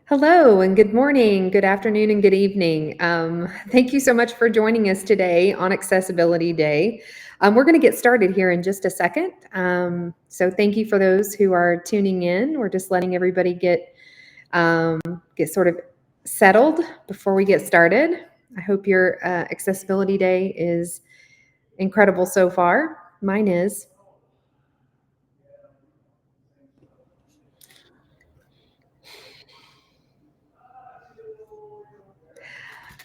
Hello, and good morning, good afternoon, and good evening. Thank you so much for joining us today on Accessibility Day. We're going to get started here in just a second. So, thank you for those who are tuning in. We're just letting everybody get sort of settled before we get started. I hope your Accessibility Day is incredible so far. Mine is.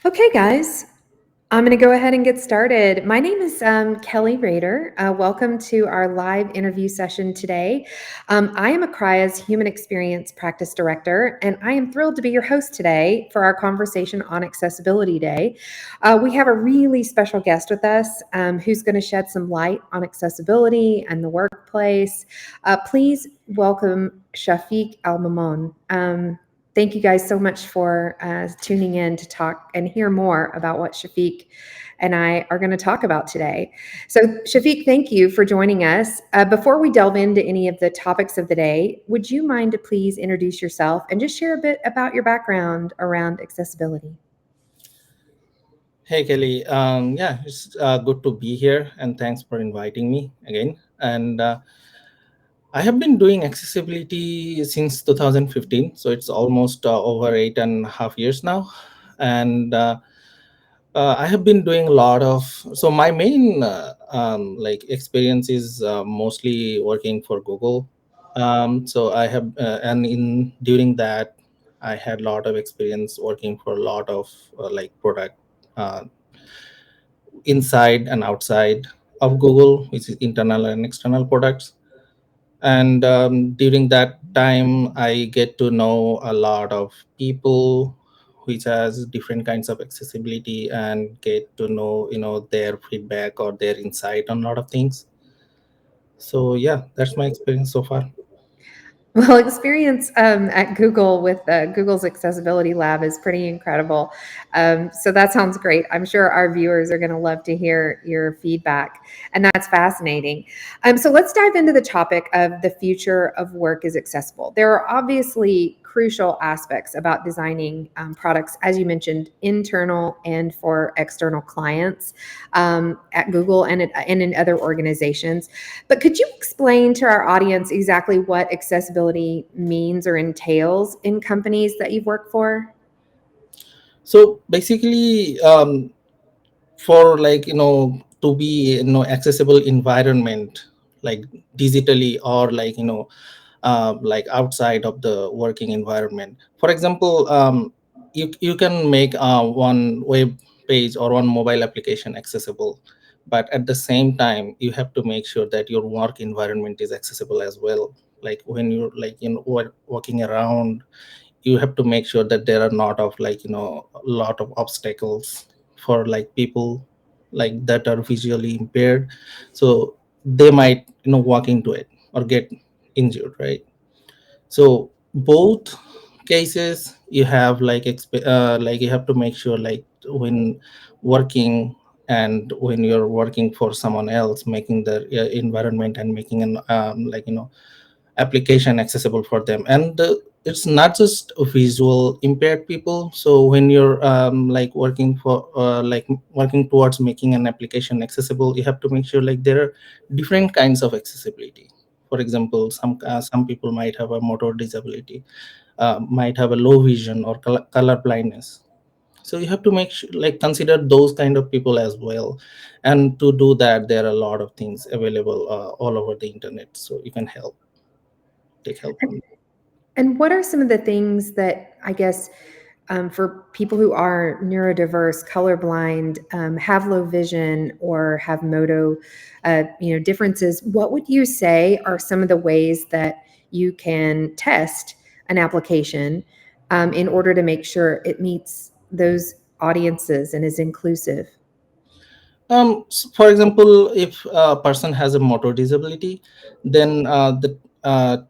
Okay, guys, I'm going to go ahead and get started. My name is Kelly Rader. Welcome to our live interview session today. I am Akraya's Human Experience Practice Director, and I am thrilled to be your host today for our conversation on Accessibility Day. We have a really special guest with us who's going to shed some light on accessibility and the workplace. Please welcome Shafiq Al-Mamon. Thank you guys so much for tuning in to talk and hear more about what Shafiq and I are going to talk about today. So, Shafiq, thank you for joining us. Before we delve into any of the topics of the day, would you mind to please introduce yourself and just share a bit about your background around accessibility? Hey Kelly, yeah, it's good to be here, and thanks for inviting me again. And I have been doing accessibility since 2015, so it's almost over 8.5 years now. And I have been doing a lot of. So my main experience is mostly working for Google. So I have, and in during that, I had a lot of experience working for a lot of product. Uh, Inside and outside of Google, which is internal and external products. And during that time, I get to know a lot of people which has different kinds of accessibility and get to know their feedback or their insight on a lot of things. So yeah, that's my experience so far. Well, experience at Google with Google's Accessibility Lab is pretty incredible. So that sounds great. I'm sure our viewers are going to love to hear your feedback, and that's fascinating. So let's dive into the topic of the future of work is accessible. There are obviously crucial aspects about designing products, as you mentioned, internal and for external clients at Google and in other organizations. But could you explain to our audience exactly what accessibility means or entails in companies that you've worked for? So basically, for to be accessible environment, like digitally or like outside of the working environment. For example, you can make one web page or one mobile application accessible, but at the same time you have to make sure that your work environment is accessible as well. Like when you're walking around, you have to make sure that there are not of a lot of obstacles for like people like that are visually impaired, so they might walk into it or get injured, right? So both cases you have like you have to make sure like when working and when you're working for someone else, making the environment and making an application accessible for them. And it's not just visual impaired people. So when you're working towards making an application accessible, you have to make sure like there are different kinds of accessibility. For example, some people might have a motor disability, might have a low vision or color blindness. So you have to make sure like consider those kind of people as well. And to do that, there are a lot of things available all over the internet, so you can take help from. And what are some of the things that I guess for people who are neurodiverse, colorblind, have low vision, or have moto, differences? What would you say are some of the ways that you can test an application in order to make sure it meets those audiences and is inclusive? For example, if a person has a motor disability, then the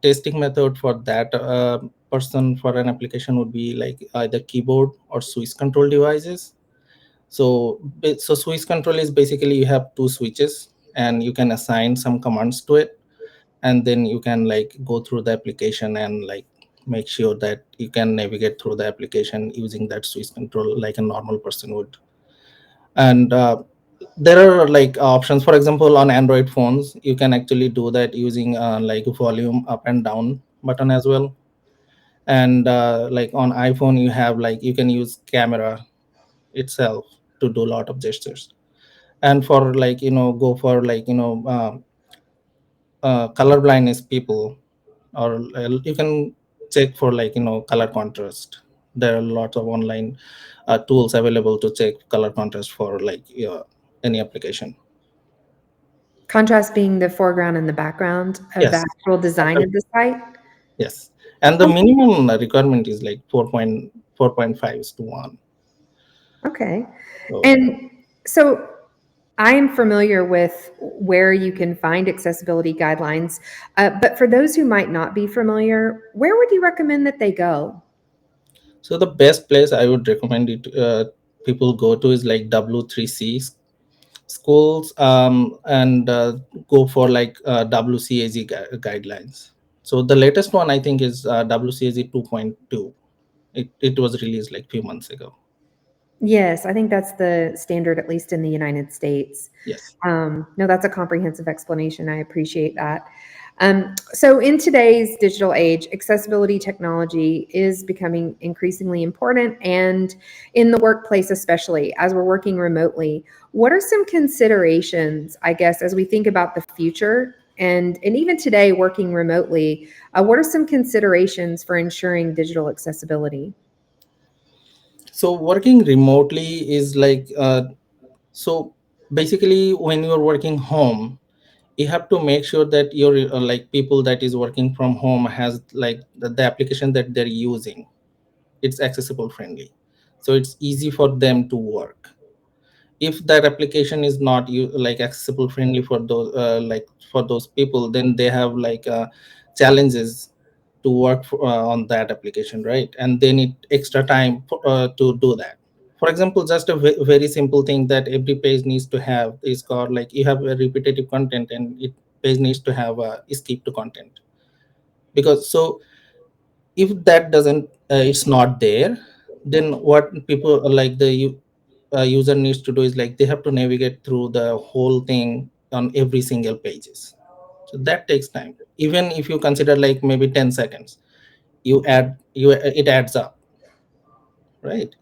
testing method for that person for an application would be like either keyboard or switch control devices. So switch control is basically you have two switches and you can assign some commands to it, and then you can like go through the application and like make sure that you can navigate through the application using that switch control like a normal person would. And there are like options, for example on Android phones you can actually do that using like volume up and down button as well. And like on iPhone you have like you can use camera itself to do a lot of gestures. And for like go for like color blindness people, or you can check for like color contrast. There are lots of online tools available to check color contrast for like any application. Contrast being the foreground and the background of the Yes. actual design of the site? Yes, and the Oh, minimum requirement is like 4.5 is to 1. okay. So And so I am familiar with where you can find accessibility guidelines, but for those who might not be familiar, where would you recommend that they go? the best place I would recommend it people go to is like W3C schools, and go for like WCAG guidelines. So the latest one I think is WCAG 2.2. It was released like few months ago. Yes, I think that's the standard, at least in the United States. Yes. No, that's a comprehensive explanation. I appreciate that. So, in today's digital age, accessibility technology is becoming increasingly important, and in the workplace, especially as we're working remotely. What are some considerations, I guess, as we think about the future and even today working remotely? What are some considerations for ensuring digital accessibility? So working remotely is like so basically when you're working home you have to make sure that your like people that is working from home has like the application that they're using, it's accessible friendly, so it's easy for them to work. If that application is not like accessible friendly for those like for those people, then they have like challenges to work on that application, right? And they need extra time to do that. For example, just a very simple thing that every page needs to have is called like you have a repetitive content, and it page needs to have a skip to content. Because so if that doesn't it's not there, then what people like the user needs to do is like they have to navigate through the whole thing on every single pages. So that takes time. Even if you consider like maybe 10 seconds, you it adds up, right?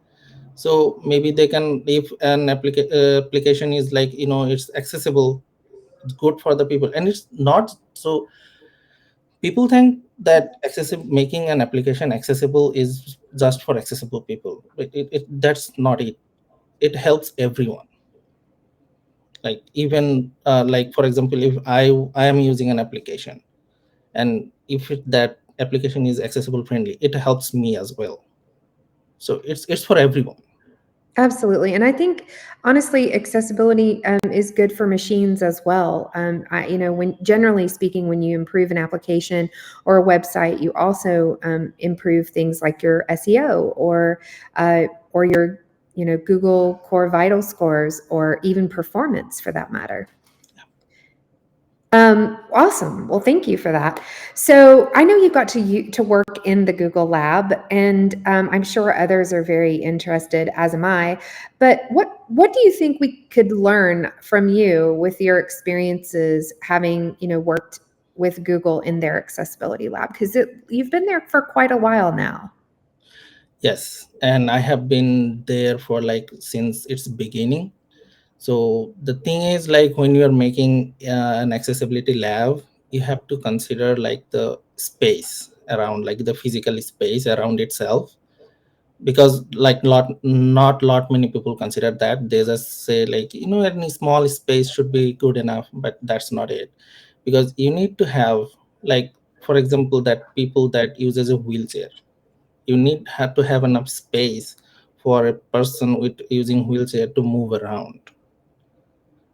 So maybe they can, if an application is like it's accessible, it's good for the people. And it's not so people think that accessible, making an application accessible is just for accessible people, but that's not it. It helps everyone. Like even like for example, if I am using an application, and if that application is accessible friendly, it helps me as well. So it's for everyone. Absolutely. And I think honestly, accessibility is good for machines as well. When generally speaking, when you improve an application or a website, you also improve things like your SEO or your Google Core Vital scores or even performance for that matter. Awesome. Well, thank you for that. So I know you got to work in the Google Lab, and I'm sure others are very interested, as am I. But what do you think we could learn from you with your experiences having worked with Google in their accessibility lab? Because you've been there for quite a while now. Yes, and I have been there for like since its beginning. So the thing is like when you are making an accessibility lab, you have to consider like the space around, like the physical space around itself. Because like not lot many people consider that. They just say like any small space should be good enough, but that's not it. Because you need to have like, for example, that people that uses a wheelchair, you need have to have enough space for a person with using wheelchair to move around.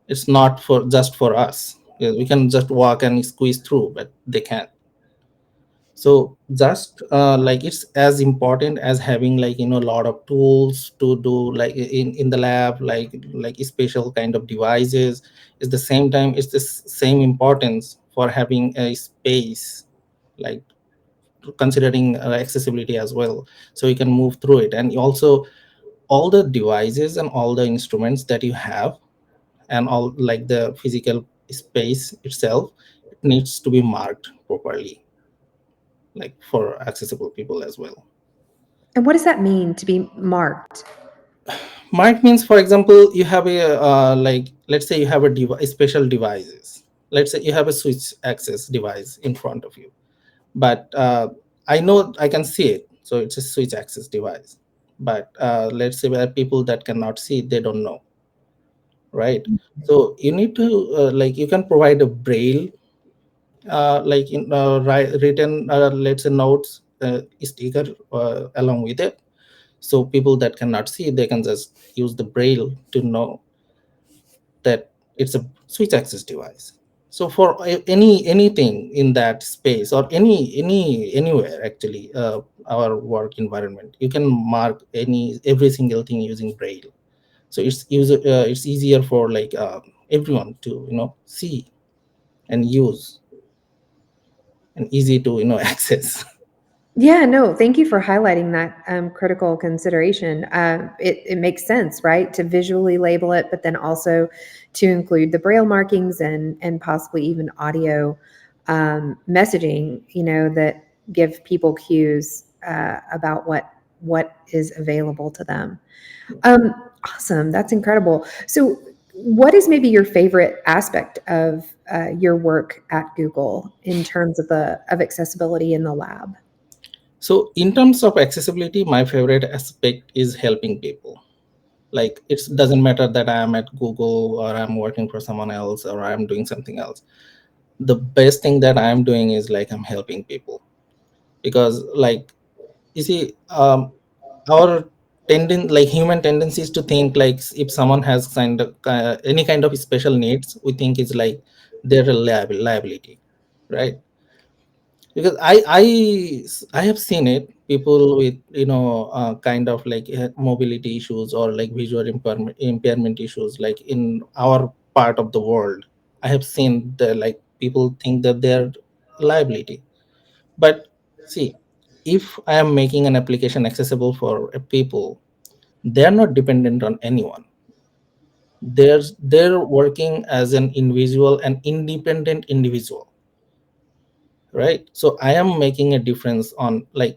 It's not for just for us. Yeah, we can just walk and squeeze through, but they can't. So just like it's as important as having like a lot of tools to do like in the lab, like special kind of devices. It's the same time, it's the same importance for having a space like considering accessibility as well, so you can move through it. And also all the devices and all the instruments that you have, and all like the physical space itself, it needs to be marked properly, like for accessible people as well. And what does that mean to be marked? Mark means, for example, you have a like, let's say you have a special devices. Let's say you have a switch access device in front of you, but I know I can see it, so it's a switch access device. But let's say there are people that cannot see it, they don't know, right? So you need to like, you can provide a braille, like in written, let's say notes, sticker along with it, so people that cannot see, they can just use the braille to know that it's a switch access device. So for anything in that space, or anywhere actually, our work environment, you can mark every single thing using braille. So it's easier for like everyone to see and use, and easy to access. Yeah, no, thank you for highlighting that critical consideration. It makes sense, right, to visually label it, but then also to include the braille markings and possibly even audio messaging, that give people cues about what is available to them. Um, awesome, that's incredible. So, what is maybe your favorite aspect of your work at Google in terms of the of accessibility in the lab? So in terms of accessibility, my favorite aspect is helping people. Like, it doesn't matter that I am at Google, or I'm working for someone else, or I'm doing something else. The best thing that I'm doing is like, I'm helping people. Because like, you see, our like human tendencies to think like, if someone has any kind of special needs, we think it's like they're a liability, right? Because I have seen it, people with kind of like mobility issues, or like visual impairment issues, like in our part of the world. I have seen the, like, people think that they're a liability. But see, if I am making an application accessible for people, they're not dependent on anyone. They're working as an individual, an independent individual, right? So I am making a difference on, like,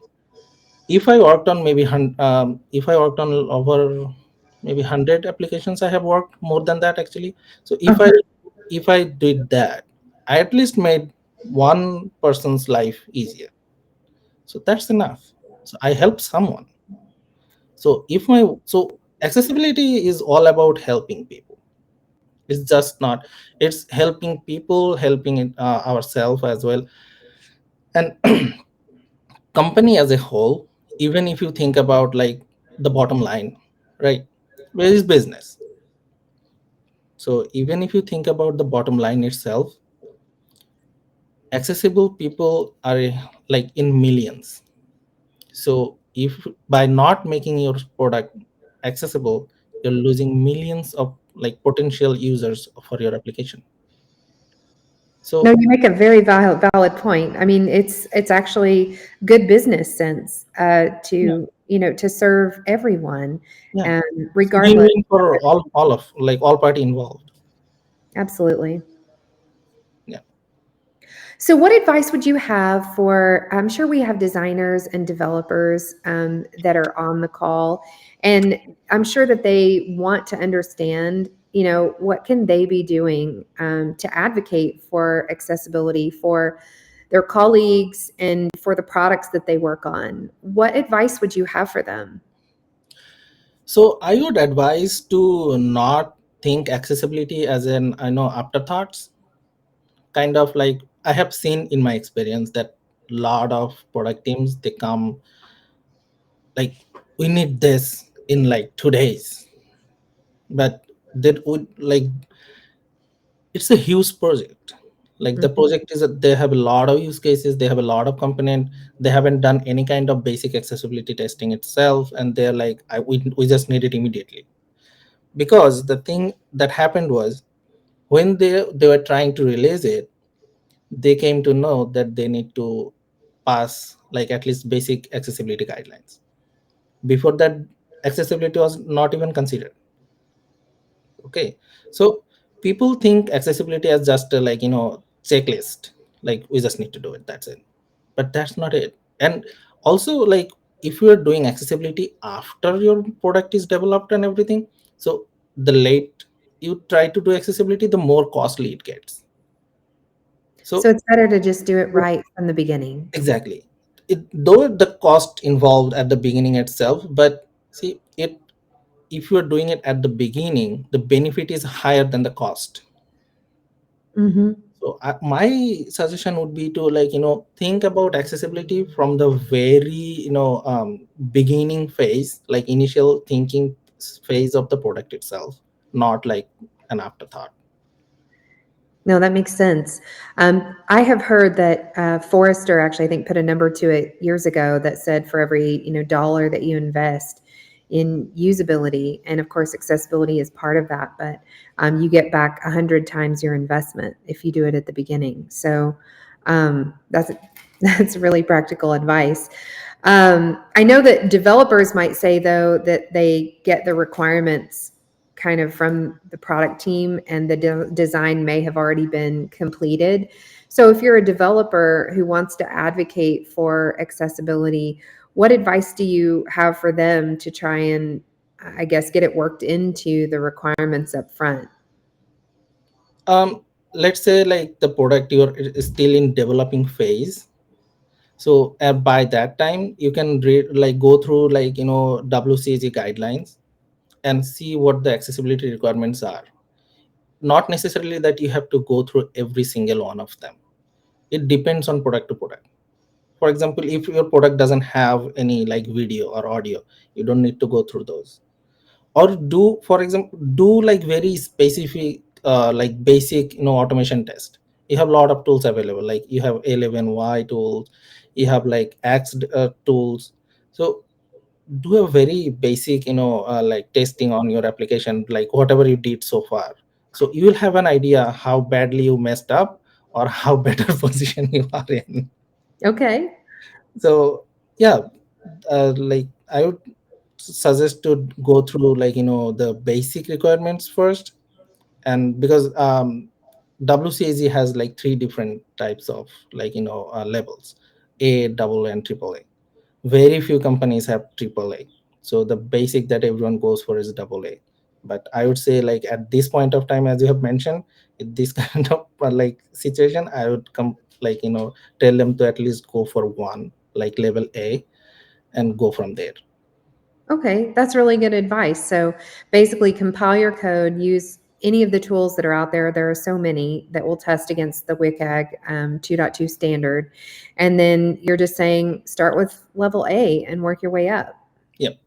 if I worked on maybe if I worked on over maybe 100 applications, I have worked more than that actually. So if I did that, I at least made one person's life easier. So that's enough. So I helped someone. So accessibility is all about helping people. It's just not, it's helping people, helping ourselves as well. And company as a whole, even if you think about like the bottom line, right? Where is business? So even if you think about the bottom line itself, accessible people are like in millions. So if by not making your product accessible, you're losing millions of like potential users for your application. No, So you make a very valid point. I mean, it's actually good business sense yeah, to serve everyone, yeah, and it's regardless. win-win for all of like all party involved. Absolutely. Yeah. So, what advice would you have for? I'm sure we have designers and developers that are on the call, and I'm sure that they want to understand. What can they be doing to advocate for accessibility for their colleagues and for the products that they work on? What advice would you have for them? So I would advise to not think accessibility as an, I know, afterthoughts. Kind of like, I have seen in my experience that lot of product teams, they come like, we need this in like 2 days, but that would like, it's a huge project. Like, the Mhm. project is that they have a lot of use cases, they have a lot of component, they haven't done any kind of basic accessibility testing itself, and they're like, we just need it immediately. Because the thing that happened was, when they were trying to release it, they came to know that they need to pass like at least basic accessibility guidelines. Before that, accessibility was not even considered. Okay, so people think accessibility as just a, like checklist, like we just need to do it, that's it. But that's not it. And also, like, if you are doing accessibility after your product is developed and everything, so the late you try to do accessibility, the more costly it gets. So So it's better to just do it right from the beginning. exactly, though the cost involved at the beginning itself, but see it, if you are doing it at the beginning, the benefit is higher than the cost. Mhm. So my suggestion would be to, like, think about accessibility from the very, beginning phase, like initial thinking phase of the product itself, not like an afterthought. No, that makes sense. I have heard that Forrester actually, I think, put a number to it years ago that said for every dollar that you invest in usability, and of course accessibility is part of that, but you get back 100 times your investment if you do it at the beginning. So that's that's really practical advice. I know that developers might say, though, that they get the requirements kind of from the product team and the design may have already been completed. So, if you're a developer who wants to advocate for accessibility, what advice do you have for them to try and, I guess, get it worked into the requirements up front? um let's say, like, the product you're is still in developing phase. So by that time you can read, like, go through, like, WCAG guidelines and see what the accessibility requirements are. Not necessarily that you have to go through every single one of them. It depends on product to product. For example, if your product doesn't have any, like, video or audio, you don't need to go through those. Or do, for example, do like very specific, like basic, automation test. You have a lot of tools available, like you have 11y tools, you have like X tools. So do a very basic, like testing on your application, like whatever you did so far. So you will have an idea how badly you messed up or how better position you are in. Okay. So yeah, like I would suggest to go through, like, the basic requirements first. And because WCAG has like three different types of, like, levels: A, double, and triple A. Very few companies have triple A. So the basic that everyone goes for is double A. But I would say, like, at this point of time, as you have mentioned, in this kind of like situation, I would come, like, tell them to at least go for one, like level A, and go from there. Okay, that's really good advice. So basically, compile your code, use any of the tools that are out there. There are so many that will test against the WCAG 2.2 standard. And then you're just saying start with level A and work your way up. Yep.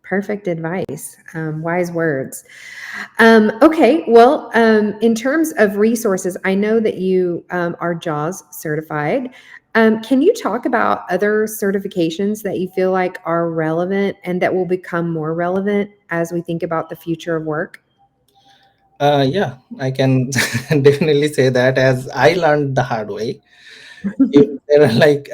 Perfect advice. Wise words. Okay, well, in terms of resources, I know that you are JAWS certified. Can you talk about other certifications that you feel like are relevant and that will become more relevant as we think about the future of work? Yeah, I can definitely say that, as I learned the hard way. If there are like,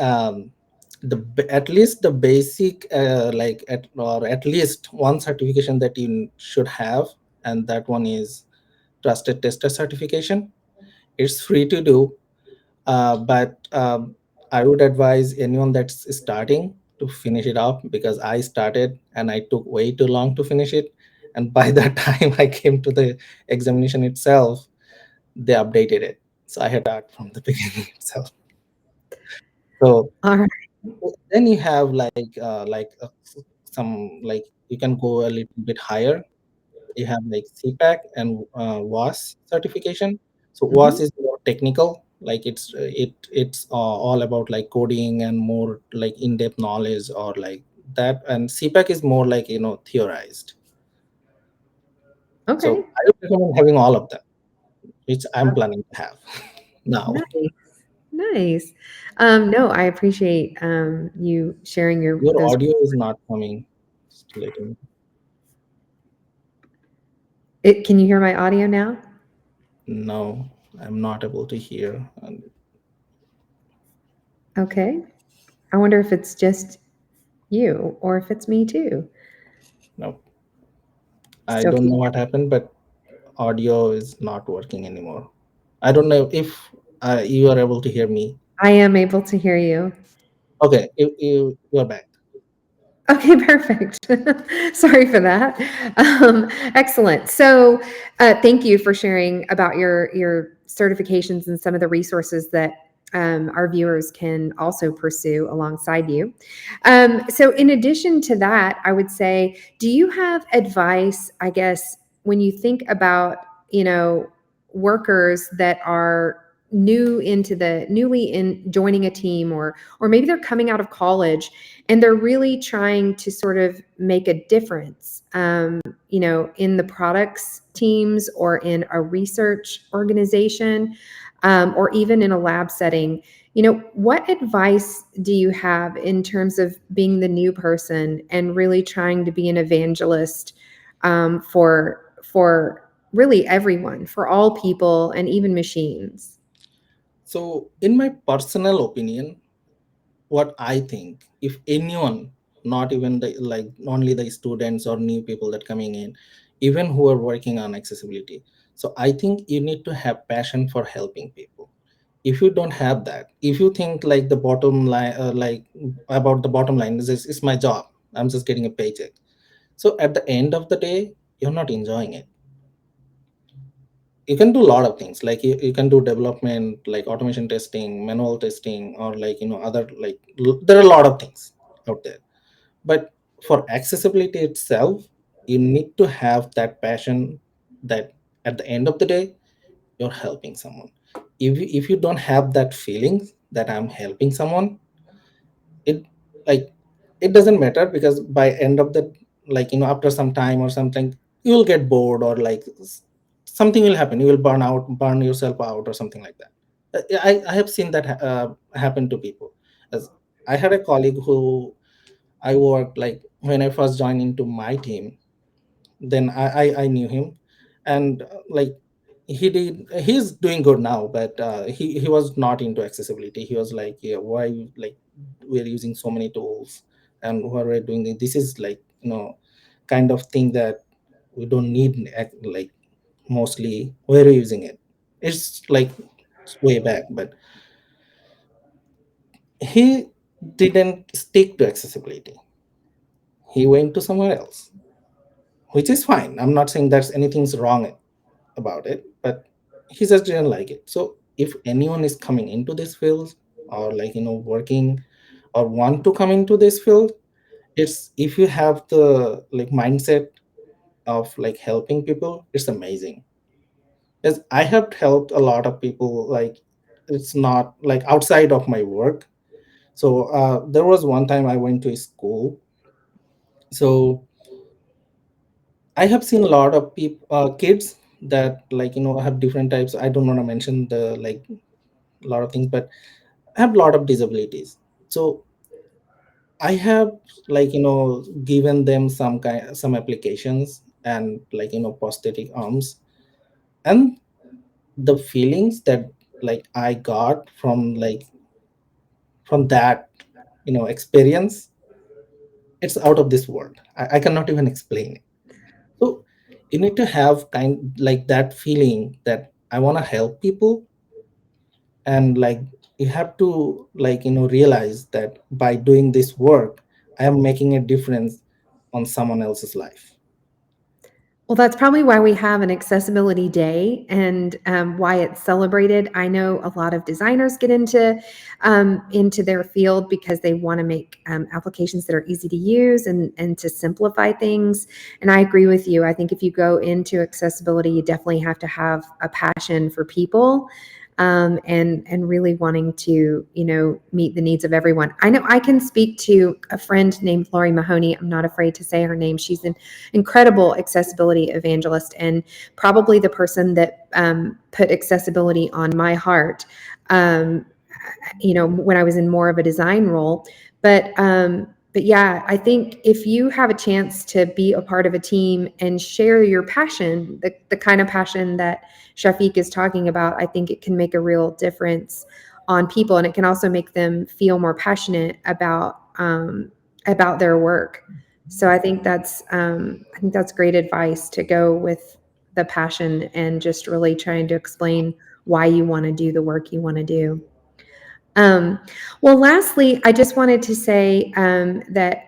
at least the basic, like, or at least one certification that you should have, and that one is trusted tester certification. It's free to do, but I would advise anyone that's starting to finish it up, because I started and I took way too long to finish it. And by the time I came to the examination itself, they updated it. So I had to start from the beginning itself. So All right. then you have like some, like, you can go a little bit higher. You have like CPAC and WAS certification. So WAS Mhm. is more technical, like it's all about like coding and more like in-depth knowledge or like that. And CPAC is more like, theorized. So Okay. I would recommend having all of them, which I'm planning to have now. Nice. Nice. No, I appreciate you sharing your Your those. audio is not coming. Just to let you know. Can you hear my audio now? No, I'm not able to hear. And Okay. I wonder if it's just you or if it's me too. No, I Still don't keep. know what happened, but audio is not working anymore. I don't know if you are able to hear me. I am able to hear you. Okay, you're back. Okay, perfect. Sorry for that. Excellent. So, thank you for sharing about your certifications and some of the resources that our viewers can also pursue alongside you. So, in addition to that, I would say, do you have advice? I guess when you think about workers that are newly in joining a team, or maybe they're coming out of college and they're really trying to sort of make a difference, in the products teams or in a research organization, or even in a lab setting. What advice do you have in terms of being the new person and really trying to be an evangelist, for really everyone, for all people and even machines? So, in my personal opinion, what I think, if anyone, not even the like only the students or new people that coming in, even who are working on accessibility, so I think you need to have passion for helping people. If you don't have that, if you think like the bottom line, like about the bottom line is my job, I'm just getting a paycheck. So at the end of the day, you're not enjoying it. You can do a lot of things, like you can do development, like automation testing, manual testing, or like other like there are a lot of things out there. But for accessibility itself, you need to have that passion, that at the end of the day you're helping someone. If you don't have that feeling that I'm helping someone, it like it doesn't matter, because by end of the, like after some time or something, you'll get bored, or like something will happen, you will burn yourself out or something like that. I have seen that happen to people. As I had a colleague who I worked, like when I first joined into my team, then I knew him, and like he's doing good now, but he was not into accessibility. He was like, yeah, why like we're using so many tools, and why we're doing this is like kind of thing that we don't need, like mostly where are you using it. It's like it's way back, but he didn't stick to accessibility. He went to somewhere else, which is fine. I'm not saying there's anything's wrong about it, but he just didn't like it. So if anyone is coming into this field, or like working or want to come into this field, it's if you have the like mindset of like helping people, it's amazing. As I have helped a lot of people, like it's not like outside of my work. So there was one time I went to a school. So I have seen a lot of people, kids that like have different types. I don't want to mention the like a lot of things, but I have a lot of disabilities. So I have like given them some applications, and like prosthetic arms, and the feelings that like I got from that experience, it's out of this world. I cannot even explain it. So you need to have kind like that feeling that I want to help people, and like you have to like realize that by doing this work I am making a difference on someone else's life. Well, that's probably why we have an accessibility day, and why it's celebrated. I know a lot of designers get into their field because they want to make applications that are easy to use and to simplify things. And I agree with you. I think if you go into accessibility, you definitely have to have a passion for people, and really wanting to meet the needs of everyone. I know I can speak to a friend named Lori Mahoney. I'm not afraid to say her name. She's an incredible accessibility evangelist, and probably the person that put accessibility on my heart, um, when I was in more of a design role. But yeah, I think if you have a chance to be a part of a team and share your passion, the kind of passion that Shafiq is talking about, I think it can make a real difference on people, and it can also make them feel more passionate about their work. So I think that's great advice to go with the passion and just really trying to explain why you want to do the work you want to do. Um, well, lastly, I just wanted to say that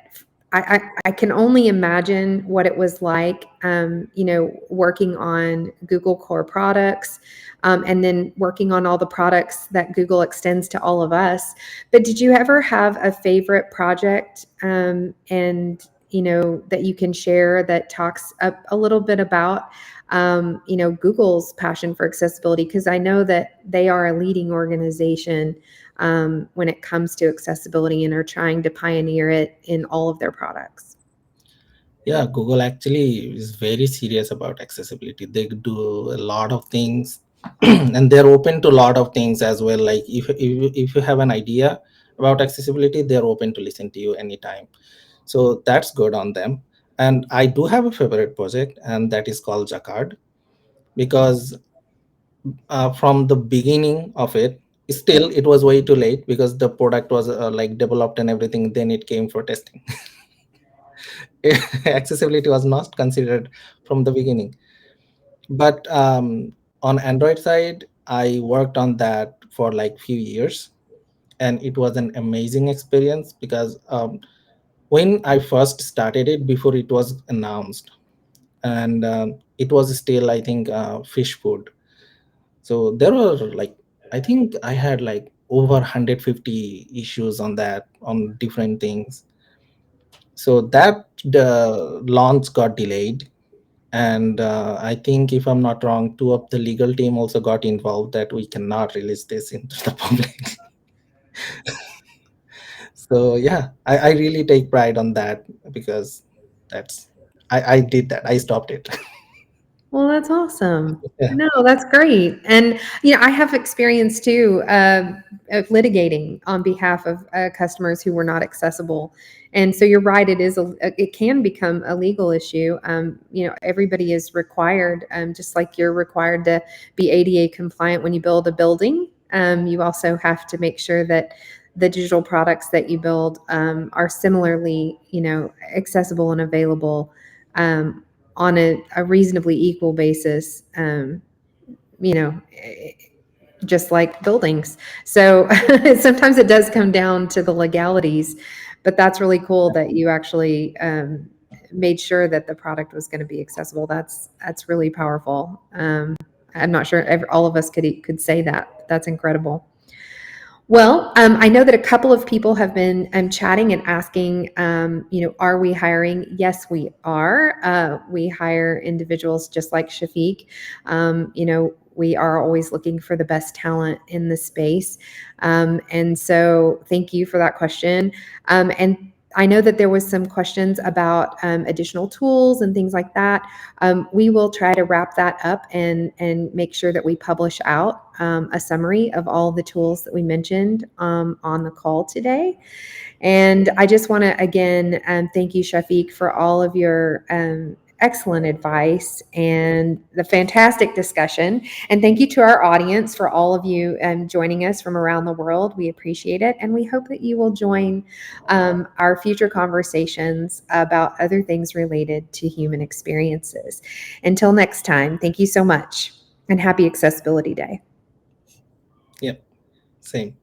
I can only imagine what it was like, working on Google Core products, and then working on all the products that Google extends to all of us. But did you ever have a favorite project, and that you can share that talks a little bit about Google's passion for accessibility? Because I know that they are a leading organization when it comes to accessibility and are trying to pioneer it in all of their products. Yeah, Google actually is very serious about accessibility. They do a lot of things and they're open to a lot of things as well. Like if you have an idea about accessibility, they're open to listen to you anytime. So that's good on them. And I do have a favorite project, and that is called Jacquard, because from the beginning of it, still it was way too late because the product was like developed and everything, then it came for testing. Accessibility was not considered from the beginning. But on Android side, I worked on that for like few years, and it was an amazing experience because when I first started it, before it was announced, and it was still, I think, fish food. So there were like, I think I had like over 150 issues on that, on different things. So that the launch got delayed, and I think, if I'm not wrong, two of the legal team also got involved that we cannot release this into the public. So yeah, I really take pride on that, because that's, I did that, I stopped it. Well, that's awesome. Yeah. No, that's great. And, I have experience too of litigating on behalf of customers who were not accessible. And so you're right, it can become a legal issue. Everybody is required, just like you're required to be ADA compliant when you build a building. You also have to make sure that the digital products that you build are similarly, accessible and available. On a reasonably equal basis, you know, just like buildings. So sometimes it does come down to the legalities, but that's really cool that you actually made sure that the product was going to be accessible. That's really powerful. I'm not sure all of us could say that. That's incredible. Well, I know that a couple of people have been chatting and asking, are we hiring? Yes, we are. We hire individuals just like Shafiq. We are always looking for the best talent in the space. And so thank you for that question. And I know that there was some questions about additional tools and things like that. We will try to wrap that up and make sure that we publish out a summary of all the tools that we mentioned on the call today. And I just want to again thank you, Shafiq, for all of your excellent advice and the fantastic discussion. And thank you to our audience for all of you joining us from around the world. We appreciate it. And we hope that you will join our future conversations about other things related to human experiences. Until next time, thank you so much and happy Accessibility Day. Yep, same.